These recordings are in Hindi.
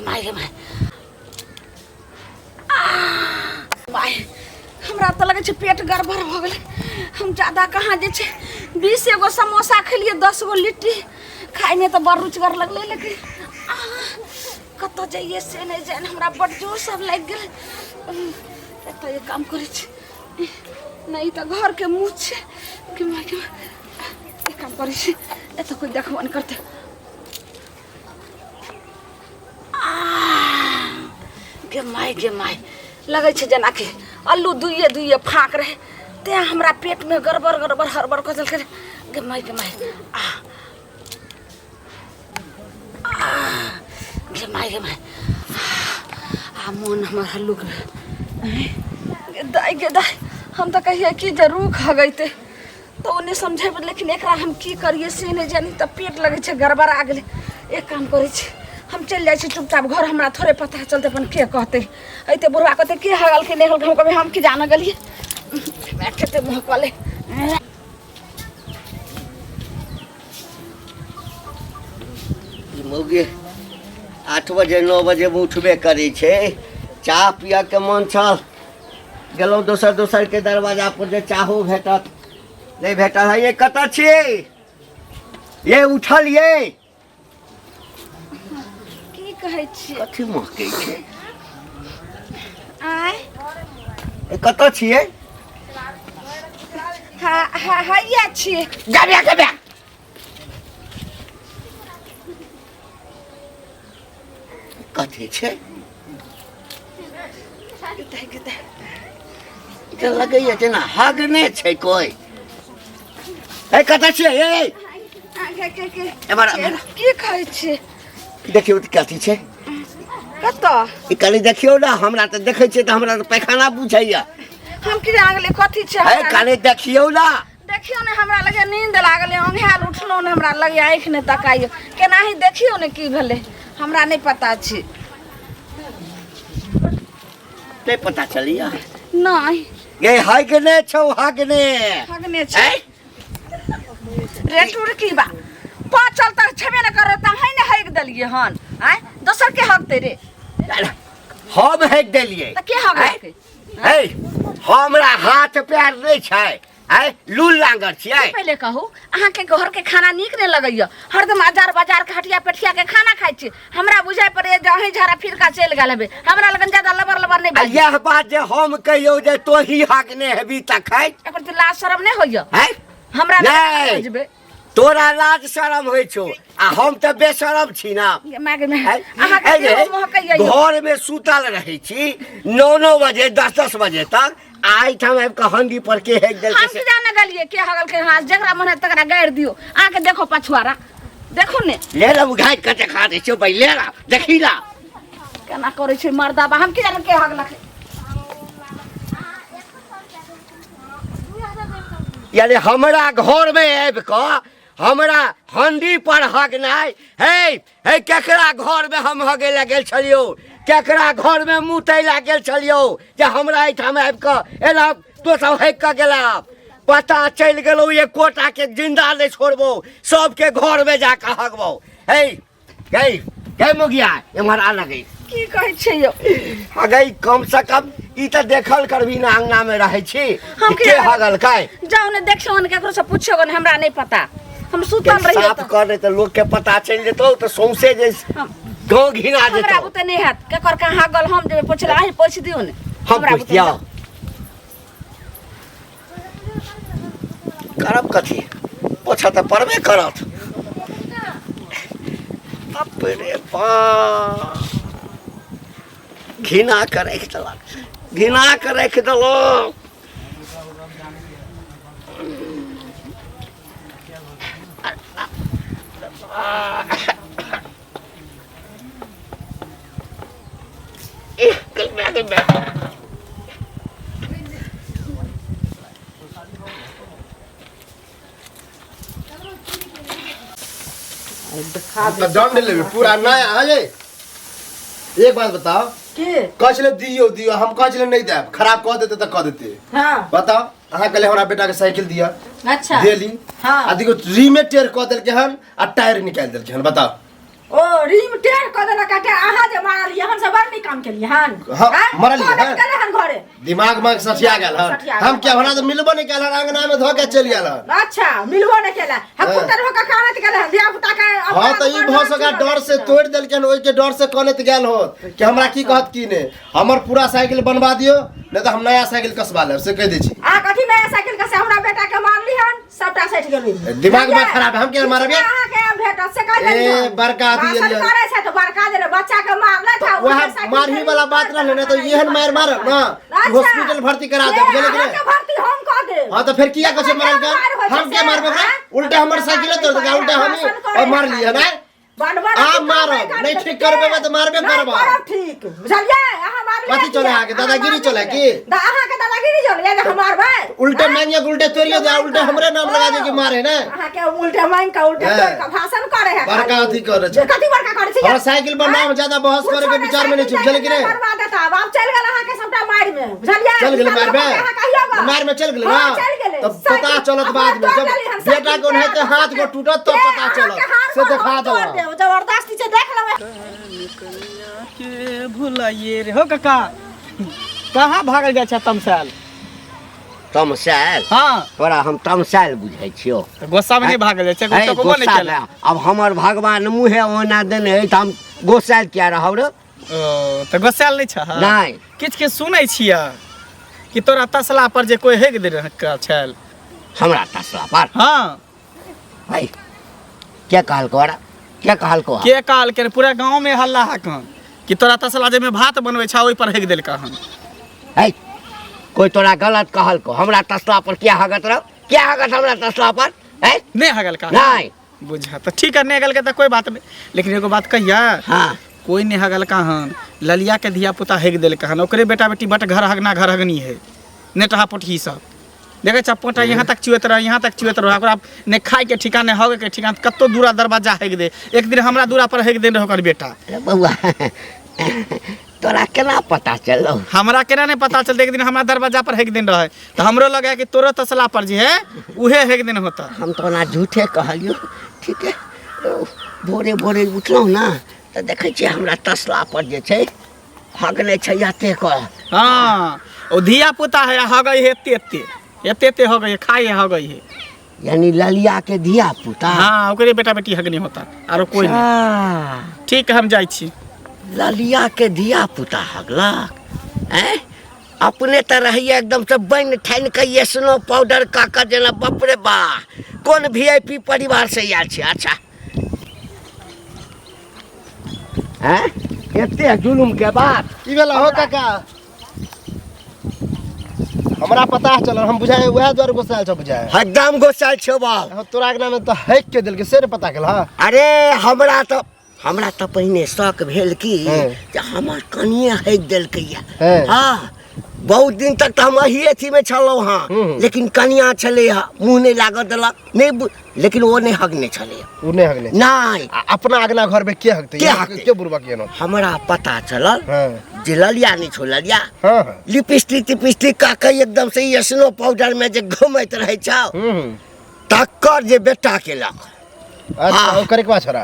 माय माय हमरा तो लगे पेट गड़बड़ हो गए। हम ज्यादा कहाँ जे 20 एगो समोसा खेलिए 10 गो लिट्टी खाए में तो बड़ रुचगर लगले। लेकिन कत जाइए से नहीं जान हमरा बड़ जोर सब लग गए। तो ये काम करे नहीं तो घर के मुँह छे कि काम करे तो कोई देखबो नहीं करते। गे माय लगे छे जना के अल्लू दुइये दुइये फाँक रहे ते हमरा पेट में गड़बड़ गड़बड़ हड़बड़ कचल करे। गे माय गे माय मन हमार हल्लू गे दाई हम तो कहिए कि जरूर खा गई थे तो उन्हें समझे लेकिन एक हम की करिए से नहीं जानी तो पेट लगे छे गड़बड़ आ गए। एक काम करे हम चल जाए चुपचाप घर। हमरा थोड़े पता चलते अपन के कहते ऐते बुढ़वा कहते के हगल के नहीं हगल कभी हम की जाना गलिए बैठते मुँह वाले। मौगी 8 बजे 9 बजे उठबे करे छे। चाह पिया के मन छल गेलौं दोसर के दरवाजा पर जे चाहो भेटत नहीं भेटल है। ये कत छिए ये उठल ये की कहे छी कथी महकै छे आय ए कत छिए हा या छी गबे कथी छे के लगैया जेना हगने छे कोई। ए कत छिए ए एबार की कहे छी देखियो त कथी छे कत ई कनी देखियो ना हमरा त देखै छे त हमरा त पैखाना बुझैया। हम की जागले कथी छे ए कनी देखियो ना देखियो ने हमरा लगे नींद लागले ओंघाल उठलो ने हमरा लगे आँख ने तकाइयो केनाही देखियो ने की भेले हमरा नहीं पता छी। नहीं पता चलिया नहीं ये हगने छौ हगने छे रेटूर की बा पाचल तक छबे न करे त है ने हग दलिए हन आय दोसर के हगते रे हम हग देलिए त के हगके ए हमरा हाथ पैर नहीं छै आय लूल लांगर छियै। पहले कहू अहाँ के घर के खाना नीक नहीं लगैया हरदम बाजार के हटिया पेठिया के खाना खाइ छी। हमरा बुझाय पड़े जहीं झरा फिर का चल गेल हेबे हमरा लगन ज्यादा लबर नहीं बाजी। यह बात जे हम कहियो जे तो ही हगने हेबी त खाइ एकर त लाज शरम नहीं होइया है हमरा नहीं बुझबे तोरा लाज शरम होइ छौ आ हम त बेशरम छी ना। अहाँ के केहू महकैया घर में सुतल रहे छी 9 बजे 10 बजे तक आई ठाम हंडी पर के हेक देल हम की जाने गलिए के हगल के हाथ जकरा मन है तकरा गाड़ दियो आके देखो पछुआरा देखो ने ले ला घाट कते खा दे छौ भाई ले ला देखी ला केना करे छै मर्दा बा हम की जाने के हगल के यानी हमरा घर में आबि क हमरा हंडी पर हगनाइ हे केकरा घर में हम हगे ला गेल छलियो केकरा घर में मुतै ला गेल छलियो जे हमरा एठाम आबि क एला तो सब हेक क गेला पता चल गेलो ये कोटा के जिंदा नहीं छोड़बो सबके घर में जाके हगबो। हे मुगिया एमहर आ लगे की कहै छै यो हगई कम से कम ई त देखल करबी ना अंगना में रहे छी हम के हगल काय जाओ ने देखियो ने केकरो से पूछियो ने हमरा नहीं पता हम सुतल रही साफ कर दे त लोग के पता चल जेतो त सौंसे जे गांव घिना जेतो। हमरा बुते नहीं हाथ केकर का हगल हम जे पूछला आही पूछ दियो ने हम पूछ दिया करब कथी पोछा त परबे करत। बाप रे बा घिना के रख देलो दंड लेबे पूरा नया है ये। एक बात बताओ के कचले दियो हम कचले नहीं देब खराब कह देते तो कह देते। हां बताओ अहाँ कले हमरा बेटा के साइकिल दिया अच्छा देली हां आ देखो री में टेर कह देल के हन आ टायर निकाल देल के हन। बताओ ओ रीम टेर क देला काटे आहा जे मारलिए हम सब बड़ काम केलिए हन मारलिए हन केले हन घरे दिमाग में सठिया गेल हन हम क्या भला तो मिलबो नहीं केल अंगना में धो के चल गेल अच्छा मिलबो नहीं केला हम पुतर हो का कानत गेल हन दिया पुता के हां तो ई भ सका डर से तोड़ देल के ओइ के डर से कानत गेल हो कि हमरा की कहत की ने हमर पूरा साइकिल बनवा दियो नहीं तो हम नया साइकिल कसबा लेब से कह दे छी आ कथी नया साइकिल कसे हमरा बेटा के मारली हन सबटा सट गेली दिमाग में खराब हम के मारबे आहा के भेट से कह देली ए बड़का आदमी ये करे छै तो बड़का दे बच्चा के मारना था वह मारही वाला बात रहले ना तो एहन मार मारब ना हॉस्पिटल भर्ती करा देब गेले के भर्ती हम कह दे हां तो फिर किया कसे मारल का हम के मारबे उल्टा हमर साइकिल तोड़ दे उल्टा हम और मार लिया ना आ मारो नहीं ठीक करबे तो मारबे करबा ठीक बुझलिए आहा मार कथि चले आगे दादागिरी चले की आहा के दादागिरी चले हम मारबे उल्टे मांगे उल्टे तोड़ियो दे उल्टे हमरे नाम लगा दे कि मारे ना आहा के उल्टे मांग का उल्टे तोड़ का भाषण करे है बड़का अथी करे छै कथि बड़का करे छै और साइकिल पर नाम ज्यादा बहस करे के विचार में नहीं छी बुझल कि नहीं करवा देता बाप चल गेल आहा के सबटा मार में बुझलिए चल गेल मारबे मार में चल गेल ना तब पता चलत बाद में जब बेटा कोन है तो हाथ को टूटत तो पता चलत से दिखा दो जबरदस्ती से देख लेबे कन्या के भुलाइए रे हो काका कहाँ भागल जाय छ तमसाल तमसाल हां तोरा हम तमसाल बुझै छियो गोस्सा में नहीं भागल जाय छ गोस्सा को नहीं केला अब हमर भगवान मुहे ओना देने है त हम गोसाल किया रहौ रे ओ त गोसाल नहीं छ नहीं किछ के सुनै छिया कि तोरा तसला पर जे कोई हेग दे रह छल हमरा तसला पर हां भाई क्या कहल कोरा क्या कहल को के काल के पूरा गांव में हल्ला हकन कि तोरा तसला जे में भात बनबै छ ओइ पर हेग देल का हम है कोई तोरा गलत कहल को हमरा तसला पर क्या हगत रह क्या हगत हमरा तसला पर है नहीं हगल का नहीं बुझा तो ठीक है नहीं हगल के तो कोई बात नहीं लेकिन एगो बात कहिया हां कोई नहीं हगल का हन ललिया के धिया पुता हेग देल का हन ओकरे बेटा बेटी बट घर हगना घर हगनी है नेटहा पोठी सब देखे चपोटा यहाँ तक चुएत रह यहाँ तक चुएत रह ओकरा ने खाए के ठिकाने होगे के ठिकाने कत्तो दूरा दरवाजा हेग दे एक दिन हमरा दूरा पर हेग देन ओकर बेटा बउआ तोरा केना पता चलो हमरा केना नहीं पता चलते एक दिन हमरा दरवाजा पर हेग दिन रहे तो हमरो लगे कि तोरो तसला पर जे है उहे हेग दिन होता हम तो ना झूठे कहलियो ठीक है भोरे भोरे उठलौ ना तो देखे छी हमरा तसला पर जे छै हगने छै याते को हां ओ धिया पुता है हगई है एते हो गई खाई हो गई है यानी ललिया के धिया पुता हां ओकरे बेटा बेटी हगनी होता आरो कोई नहीं ठीक हम जाई छी ललिया के धिया पुता हगलक हैं अपने तो रहिए एकदम से बन ठान के ये स्नो पाउडर काका जना बाप रे बा कौन वीआईपी परिवार से आयल छै अच्छा हैं एते जुलुम के बात की भेला हो काका हमरा पता चल हम बुझाए वह द्वार गोसाल छ बुझाए एकदम गोसाल छौ बाप तोरा के नाम तो हैक के दिल के से पता केल हां अरे हमरा तो पहिने शौक भेल की जे हमर कनिया हैक देलकैया हां बहुत दिन तक तो हम ही अथी में छलौ हां लेकिन कनिया छले मुंह नहीं लागत देलक नहीं लेकिन वो नहीं हगने छले उ नहीं हगने नहीं अपना अगना घर में के हगते के बुरबा के न हमरा पता चलल जे ललिया नहीं छौ ललिया हां लिपस्टिक का के एकदम से ये स्नो पाउडर में जे घुमैत रहै छौ तक्कर जे बेटा के लक अच्छा ओकर के छोरा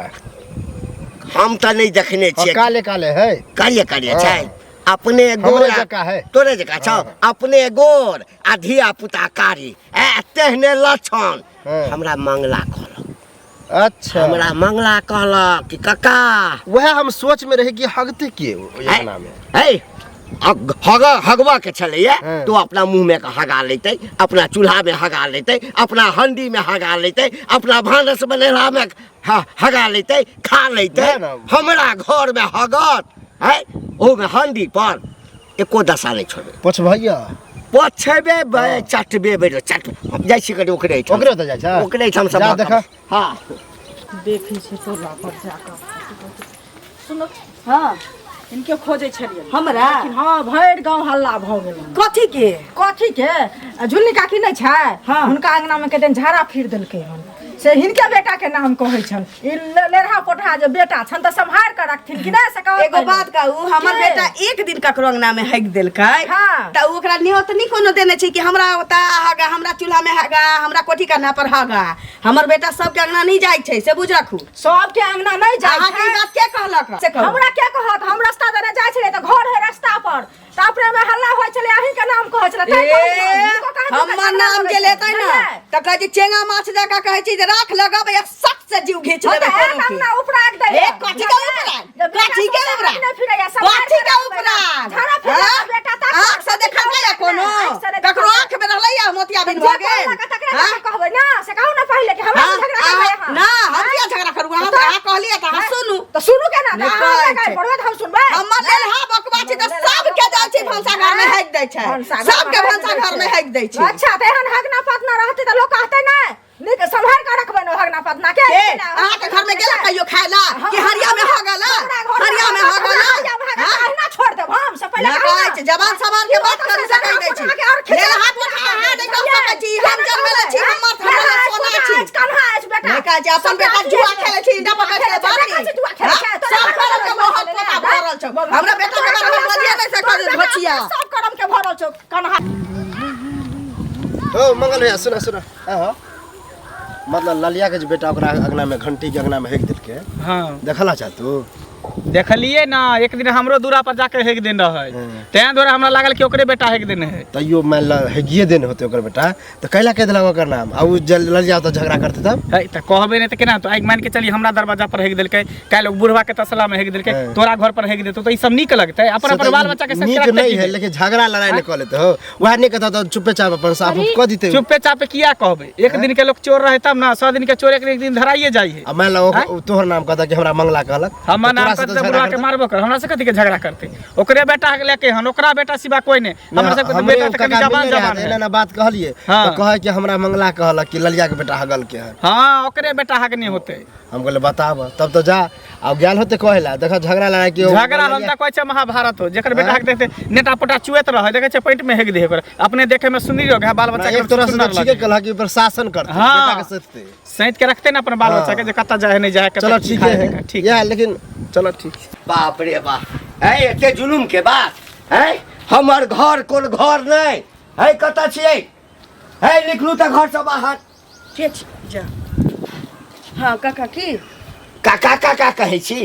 हम तो नहीं देखने छियै काले काले है काले छै अपने गोर जका है तोरे जका छौ अपने गोर आ धिया पुता कारी तेहने लक्षण हमरा मंगला कहलक अच्छा हमरा मंगला कहलक कि काका वह हम सोच में रहे कि हगते के योजना में है हगवा के छलैया तो अपना मुंह में हगा लेते अपना चूल्हा में हगा लेते अपना हंडी में हगा लेते अपना भानस बनेला में हगा लेते खा लेते हमरा घर में हगत है ओ में हंडी पर एको दशा नहीं छोड़े पोछ भैया पोछबे बे चटबे बे चट जाय छी कटे ओकरे तो जाय छ ओकरे हम सब जा देखा हां देखी छै तोला पर जाकर सुनो हां इनके खोजे छलिए हमरा हां भैर गांव हल्ला भ गेल कथि के झुल्ली काकी नहीं छै हुनका अंगना में के दिन झाड़ा फिर देलकै हन से हिनके बेटा के नाम कहै छल ई लेरहा पोठा जे बेटा छन त संभाल के रखथिन कि नहीं से कहो एगो बात कहू हमर बेटा एक दिन ककरो अंगना में हक देलकै त ओकरा नियत नहीं कोनो देने छै कि हमरा ओता हगा हमरा चूल्हा में हगा हमरा कोठी करना पर हगा हमर बेटा सब के अंगना नहीं जाय छै से बुझ रखू सब के अंगना नहीं जाय अहाँ के बात के कहलक से कहू हमरा के कहत हम रास्ता देने जाय छले त घर है रास्ता पर त अपने में हल्ला होय छले अही के नाम कहै छले हमर नाम जे लेतै न त कहै छै चेंगा माछ जका कहै छै जे राख लगब एक सट से जीव घीच लेबै कोनो के ना उपराग दे ए कथि के उपराग कथि के उपराग कथि के उपराग झाड़ा फिरा बेटा ता आँख से देखल गया कोनो ककरो आँख में रहलै या मोतिया बिन भ गेल कहबै ना से कहू ना पहले कि हमरा झगड़ा करबै यहां ना हम किया झगड़ा करू हम अहाँ कहलिए त हम सुनू तो सुनू के ना पड़वे हम सुनबै हमर लेल हा बकवा छै त सब के जाय छै भंसा घर में हक दै छै सब के भंसा घर में हक दै छै अच्छा त एहन हगना पतना रहते त लोग कहते नै नीक संभाल के रखबै न हगना पतना के अहाँ के घर में गेला कहियो खायला कि हरिया में हगला हरिया में हगला ना छोड़ देब हम से पहले कहै छै जवान सवार के बात करै से कहि दै छै ले हाथ उठा अहाँ नहीं कह सकै छी हम जन्मले छी हमर हमरा सोना छी कन्हा अछि बेटा नहीं कहै छै अपन बेटा जुआ खेलै छी इंडा पकड़ के बारी जुआ खेलै छै सब करम के मोहत पोता भरल छौ हमरा बेटा के बारे में बजिए नहीं सकै भचिया सब करम के भरल छौ कन्हा ओ मंगल भैया सुना सुना हां मतलब ललिया के जो बेटा ओकरा अंगना में घंटी के अंगना में हेक देलके हाँ देखला चाह तू देखलिए ना एक दिन हमरो दूरा पर जाके हेक दिन रहे तें द्वारा हमरा लागल कि ओकरे बेटा हेक दिन है तैयो मान ल हेगिए देने होते ओकर बेटा तो कैला कह देलक ओकर नाम आ उ ललिया तो झगड़ा करते तब है त कहबे नहीं त केना तो आइ मान के चली हमरा दरवाजा पर हेक देलकै काल लोग बुढ़वा के तसला में हेक देलकै तोरा घर पर हेक देतो तो ई सब नीक लगतै अपन अपन बाल बच्चा के संग नीक नहीं है लेकिन झगड़ा लड़ाई नहीं कर लेते हो वह नहीं कहता तो चुपे चाप अपन साफ क देते चुपे चापे किया कहबे एक दिन के लोग चोर रहे तब ना 100 दिन के चोर एक दिन धराइए जाई है अब मान लो तोहर नाम कहता कि हमरा मंगला कहलक हमर नाम कहते बुढ़वा के मारबो कर हमरा से कथि के झगड़ा करते ओकरे बेटा के लेके हन ओकरा बेटा सिवा कोई नहीं हमरा से कहते बेटा त कभी जवान जवान है ना बात कहलिए तो कहे कि हमरा मंगला कहलक कि ललिया के बेटा हगल के है हां ओकरे बेटा हक नहीं होते हम कहले बताब तब तो जा अब गेल होते कहेला देख झगड़ा लड़ाई के झगड़ा हम त कहै छै महाभारत हो जेकर बेटा हक देते नेटा पोटा चुएत रहे देखे छै पेट में हेक दे ओकर अपने देखे में सुंदर हो गया बाल बच्चा के एक तरह से ठीक है कहला कि प्रशासन करते बेटा के सतते सहित के रखते ना अपन बाल बच्चा के जे कत्ता जाए नहीं जाए चलो ठीक है ठीक है लेकिन चलो ठीक बाप रे बाप है एते जुलुम के बात है हमर घर कोन घर नहीं है कत छियै है निकलू त घर से बाहर के जा हां काका की काका काका कहै छी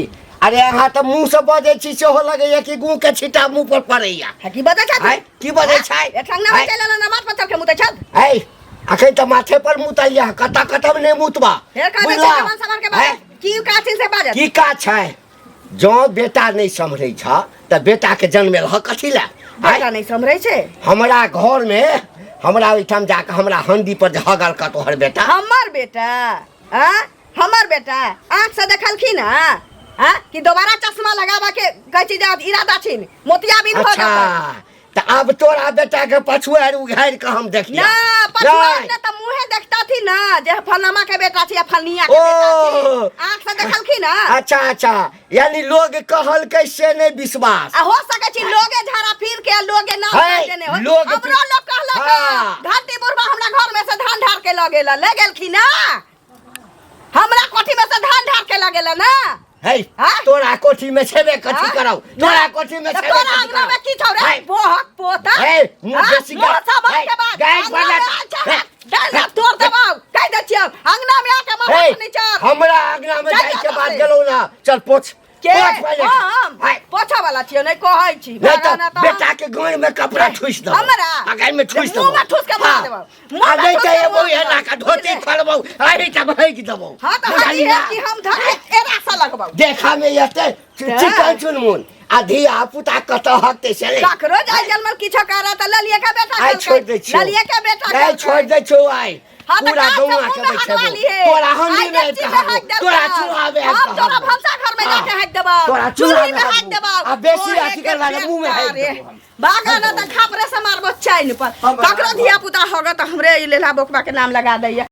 अरे अहाँ त मुंह से बजै छी सेहो लगैया कि गूं के छिटा मुंह पर पड़ैया की बजै छै है की बजै छै एकंगना में चला ना माथ पर चढ़ के मुते छत है अखन त माथे पर मुतैया कता कतम ने मुतबा हे का जवान सवार के बात की काठी से बाजत की का छै जो बेटा नहीं समझै छ त बेटा के जन्मेल ह कथि ला बेटा नहीं समझै छै हमरा घर में हमरा ओइठाम जाके हमरा हंडी पर झगड़ का तोहर बेटा हमर बेटा हमर बेटा आँख से देखलखिन हां कि दोबारा चश्मा लगावा के कहै छी जे इरादा छिन मोतिया बिन हो अच्छा त अब तोरा बेटा के पछुआर उघार के हम देखिया ना पछुआर ने त मुंहे देखता थी ना जे फलनामा के बेटा छी या फलनिया के बेटा छी आँख से देखलखिन अच्छा अच्छा यानी लोग कहल कैसे नहीं विश्वास हो सके छी लोगे झाड़ा फिर के लोगे नाम कह देने हो लोग हमरो लोग कहलक घाटी बुढ़वा हमरा घर में से धान ढार के लगेला ले गेलखिन ना हमरा कोठी में से धान ढार के लगेला ना है तोरा कोठी में छेबे कथि कराऊ तोरा कोठी में छेबे तोरा अंगना में की छौ रे बोहक पोता है मुंह बेसी गाय बना डाल तोड़ देबौ कह दे छियौ अंगना में आके मामा नीचे हमरा अंगना में जाय के बाद गेलौ ना चल पोछ पोछा वाला छियौ नहीं कहै छी बेटा के गोड़ में कपड़ा ठूस दो हमरा अगाई में ठूस दो मुंह में ठूस के मार देबौ आ नहीं चाहिए वो है ना का धोती फड़बौ आही तब भाग देबौ हां त हाली है कि हम धरे एरा सा लगबौ देखा में एते चिकन चुनमुन आधी आपुता कत हकते से ककरो जाय जन्मल किछो करा त ललिया के बेटा आई छोड़ दे छी ललिया के बेटा आई छोड़ दे छो आई पूरा गौवा के बैठे तोरा हंडी में तोरा चुहावे हम तोरा भंसा घर में जाके हक देबौ तोरा चूल्ही में हक देबौ आ बेसी अथी करवा मुंह में हक देबौ भागा न त खापरे से मारबो चाइन पर ककरो धिया पुता होगा त हमरे लेला बोकबा के नाम लगा दैया